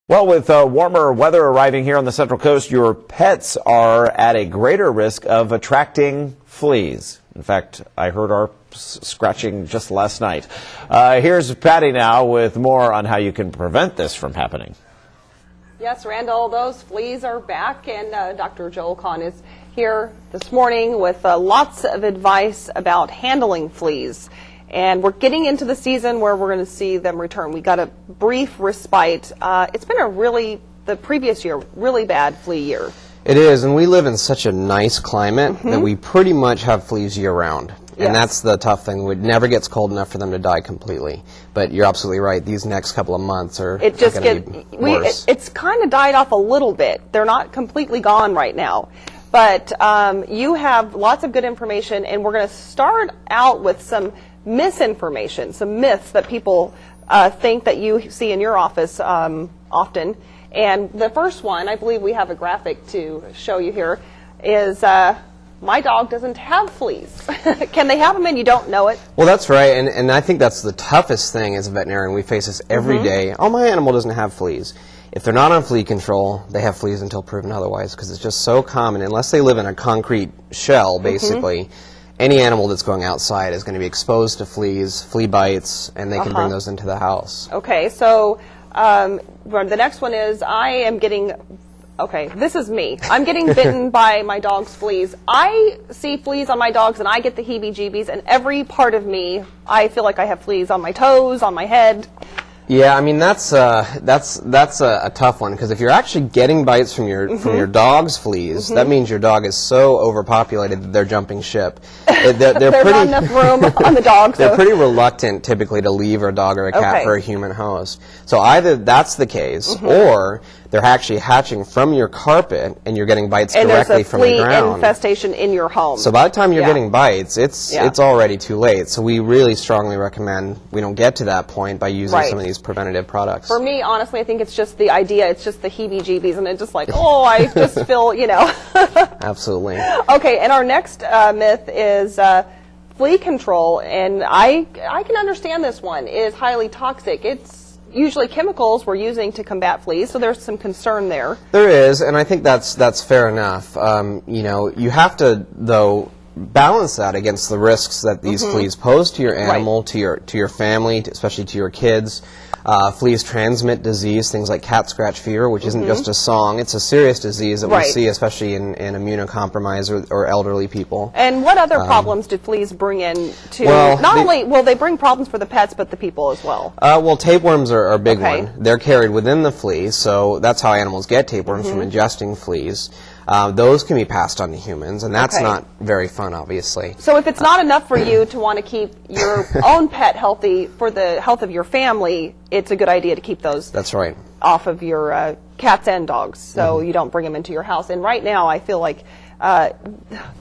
Well, with warmer weather arriving here on the Central Coast, your pets are at a greater risk of attracting fleas. In fact, I heard our scratching just last night. Here's Patti now with more on how you can prevent this from happening. Yes, Randall, those fleas are back, and Dr. Joel Conn is here this morning with lots of advice about handling fleas. And we're getting into the season where we're going to see them return. We got a brief respite. It's been the previous year, really bad flea year. It is, and we live in such a nice climate that we pretty much have fleas year-round. Yes. And that's the tough thing. It never gets cold enough for them to die completely. But you're absolutely right. These next couple of months are going to be worse. It's kind of died off a little bit. They're not completely gone right now. But you have lots of good information, and we're going to start out with some misinformation, some myths that people think that you see in your office often. And the first one, I believe we have a graphic to show you here, is my dog doesn't have fleas. Can they have them and you don't know it? Well, that's right, and I think that's the toughest thing as a veterinarian. We face this every day. Oh, my animal doesn't have fleas. If they're not on flea control, they have fleas until proven otherwise, because it's just so common. Unless they live in a concrete shell, basically, any animal that's going outside is going to be exposed to fleas, flea bites, and they can bring those into the house. Okay, so the next one is this is me. I'm getting bitten by my dog's fleas. I see fleas on my dogs and I get the heebie-jeebies, and every part of me, I feel like I have fleas on my toes, on my head. Yeah, I mean that's a tough one, because if you're actually getting bites from your dog's fleas, that means your dog is so overpopulated that they're jumping ship. There's not enough room on the dog. They're pretty reluctant typically to leave a dog or a cat for a human host. So either that's the case, or they're actually hatching from your carpet and you're getting bites directly from the ground. And there's a flea infestation in your home. So by the time you're getting bites, it's already too late. So we really strongly recommend we don't get to that point by using some of these preventative products. For me, honestly, I think it's just the idea. It's just the heebie-jeebies, and it's just like, oh, I just feel, Absolutely. Okay, and our next myth is flea control, and I can understand this one, is highly toxic. It's usually chemicals we're using to combat fleas, so there's some concern there. There is, and I think that's fair enough. You have to, though, balance that against the risks that these fleas pose to your animal, to your family, especially to your kids. Fleas transmit disease, things like cat scratch fever, which isn't just a song. It's a serious disease that we see, especially in immunocompromised or elderly people. And what other problems do fleas bring in to, not only will they bring problems for the pets, but the people as well? Well, tapeworms are a big one. They're carried within the flea, so that's how animals get tapeworms, from ingesting fleas. Those can be passed on to humans, and that's not very fun, obviously. So if it's not enough for you to want to keep your own pet healthy for the health of your family, it's a good idea to keep those off of your cats and dogs, so you don't bring them into your house. And right now, I feel like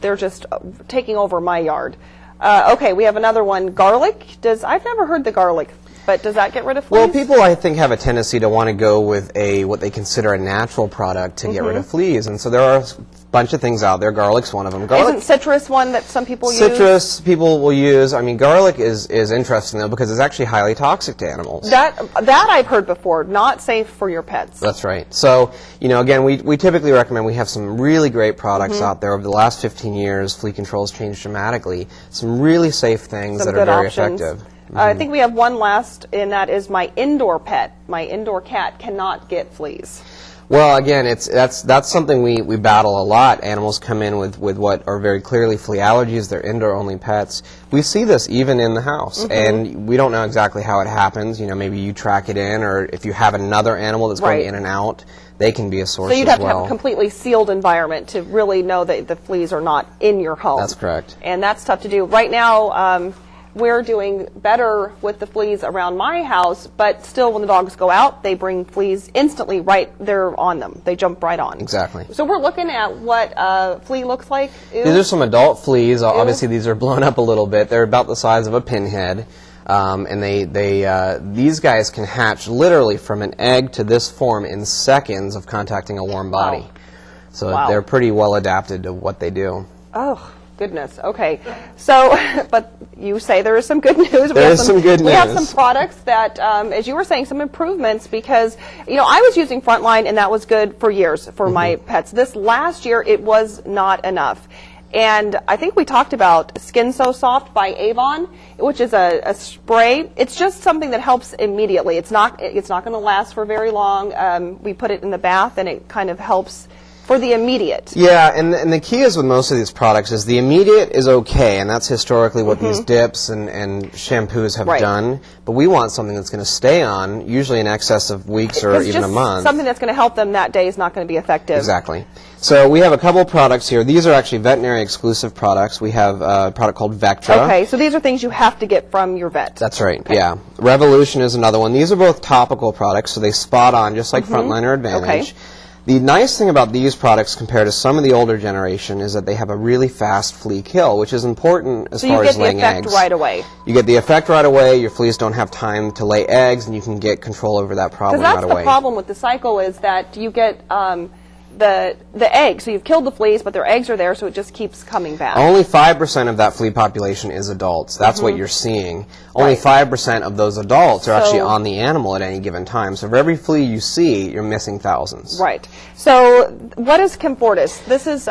they're just taking over my yard. Okay, we have another one. Garlic. I've never heard the garlic. But does that get rid of fleas? Well, people, I think, have a tendency to want to go with what they consider a natural product to get rid of fleas. And so there are a bunch of things out there. Garlic's one of them. Isn't citrus one that some people use? Citrus people will use. I mean, garlic is interesting, though, because it's actually highly toxic to animals. That I've heard before. Not safe for your pets. That's right. So, again, we typically recommend we have some really great products out there. Over the last 15 years, flea control has changed dramatically. Some really safe things that are very effective. I think we have one last, and that is my indoor pet. My indoor cat cannot get fleas. Well, again, that's something we battle a lot. Animals come in with what are very clearly flea allergies. They're indoor-only pets. We see this even in the house, and we don't know exactly how it happens. Maybe you track it in, or if you have another animal that's going in and out, they can be a source as well. So you'd have to have a completely sealed environment to really know that the fleas are not in your home. That's correct. And that's tough to do. Right now, we're doing better with the fleas around my house, but still when the dogs go out, they bring fleas instantly right there on them. They jump right on. Exactly. So we're looking at what a flea looks like. Ew. These are some adult fleas. Obviously, these are blown up a little bit. They're about the size of a pinhead. And these guys can hatch literally from an egg to this form in seconds of contacting a warm body. So they're pretty well adapted to what they do. Oh. Goodness. Okay. So, but you say there is some good news. There is some good news. We have some products that, as you were saying, some improvements because, I was using Frontline and that was good for years for my pets. This last year, it was not enough. And I think we talked about Skin So Soft by Avon, which is a spray. It's just something that helps immediately. It's not going to last for very long. We put it in the bath and it kind of helps for the immediate. Yeah, and the key is with most of these products is the immediate is okay, and that's historically what these dips and shampoos have done. But we want something that's going to stay on, usually in excess of weeks or even a month. Something that's going to help them that day is not going to be effective. Exactly. So we have a couple products here. These are actually veterinary exclusive products. We have a product called Vectra. Okay, so these are things you have to get from your vet. That's right, yeah. Revolution is another one. These are both topical products, so they spot on, just like Frontline or Advantage. Okay. The nice thing about these products compared to some of the older generation is that they have a really fast flea kill, which is important as far as laying eggs. So you get the effect right away. You get the effect right away. Your fleas don't have time to lay eggs, and you can get control over that problem right away. Because that's the problem with the cycle is that you get the eggs. So you've killed the fleas, but their eggs are there, so it just keeps coming back. Only 5% of that flea population is adults. That's what you're seeing. Only 5% of those adults are actually on the animal at any given time. So for every flea you see, you're missing thousands. Right. So what is Comfortis? This is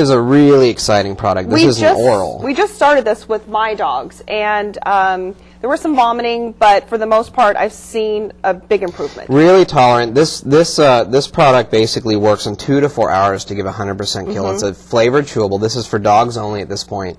a really exciting product. This is an oral. We just started this with my dogs, and there was some vomiting, but for the most part, I've seen a big improvement. Really tolerant. This product basically works in 2 to 4 hours to give 100% kill. It's a flavored chewable. This is for dogs only at this point.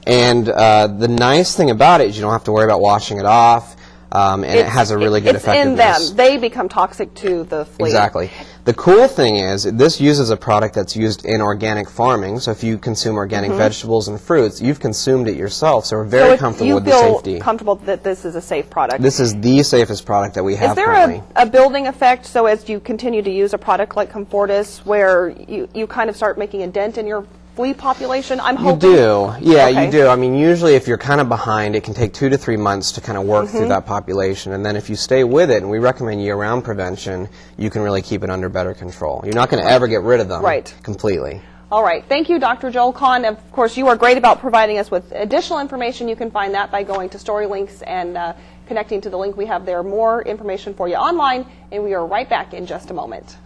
And the nice thing about it is you don't have to worry about washing it off, and it has a really good effectiveness. It's in them. They become toxic to the flea. Exactly. The cool thing is this uses a product that's used in organic farming. So if you consume organic vegetables and fruits, you've consumed it yourself. So we're very comfortable with the safety. You feel comfortable that this is a safe product. This is the safest product that we have currently. Is there a building effect, so as you continue to use a product like Comfortis, where you kind of start making a dent in your flea population? I'm hoping. You do. Yeah, you do. I mean, usually if you're kind of behind, it can take 2 to 3 months to kind of work through that population. And then if you stay with it, and we recommend year-round prevention, you can really keep it under better control. You're not going to ever get rid of them completely. All right. Thank you, Dr. Joel Conn. Of course, you are great about providing us with additional information. You can find that by going to Story Links and connecting to the link we have there. More information for you online, and we are right back in just a moment.